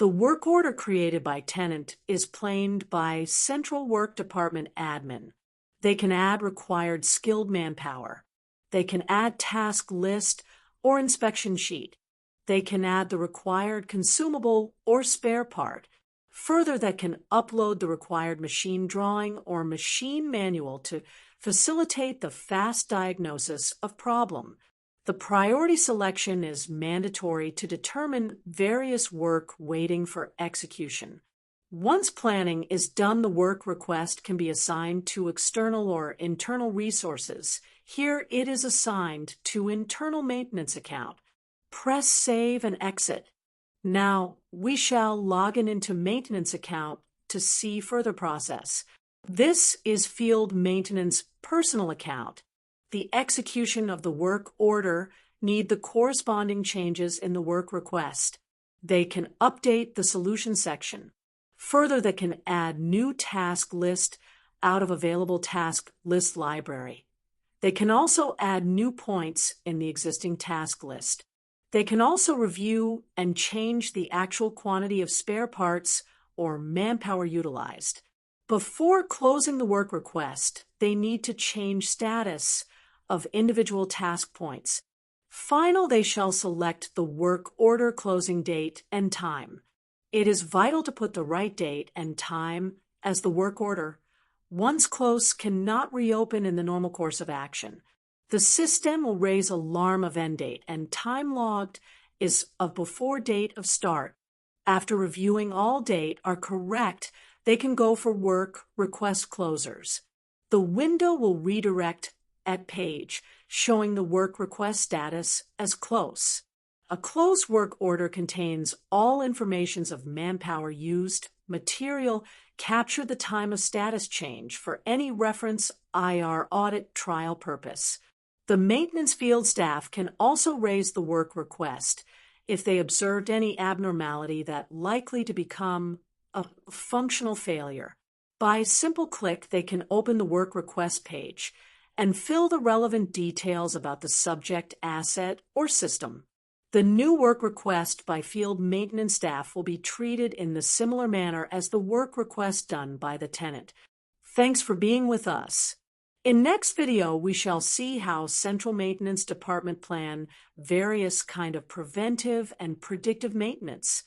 The work order created by tenant is planed by Central Work Department admin. They can add required skilled manpower. They can add task list or inspection sheet. They can add the required consumable or spare part. Further, they can upload the required machine drawing or machine manual to facilitate the fast diagnosis of problem. The priority selection is mandatory to determine various work waiting for execution. Once planning is done, the work request can be assigned to external or internal resources. Here it is assigned to internal maintenance account. Press Save and Exit. Now we shall log into maintenance account to see further process. This is field maintenance personal account. The execution of the work order need the corresponding changes in the work request. They can update the solution section. Further, they can add new task list out of available task list library. They can also add new points in the existing task list. They can also review and change the actual quantity of spare parts or manpower utilized. Before closing the work request, they need to change status of individual task points. Final, they shall select the work order closing date and time. It is vital to put the right date and time as the work order. Once closed, cannot reopen in the normal course of action. The system will raise alarm of end date, and time logged is of before date of start. After reviewing all date are correct, they can go for work request closers. The window will redirect at page showing the work request status as close. A closed work order contains all informations of manpower used, material, capture the time of status change for any reference IR audit trial purpose. The maintenance field staff can also raise the work request if they observed any abnormality that likely to become a functional failure. By simple click, they can open the work request page and fill the relevant details about the subject, asset, or system. The new work request by field maintenance staff will be treated in the similar manner as the work request done by the tenant. Thanks for being with us. In next video, we shall see how Central Maintenance Department plan various kind of preventive and predictive maintenance.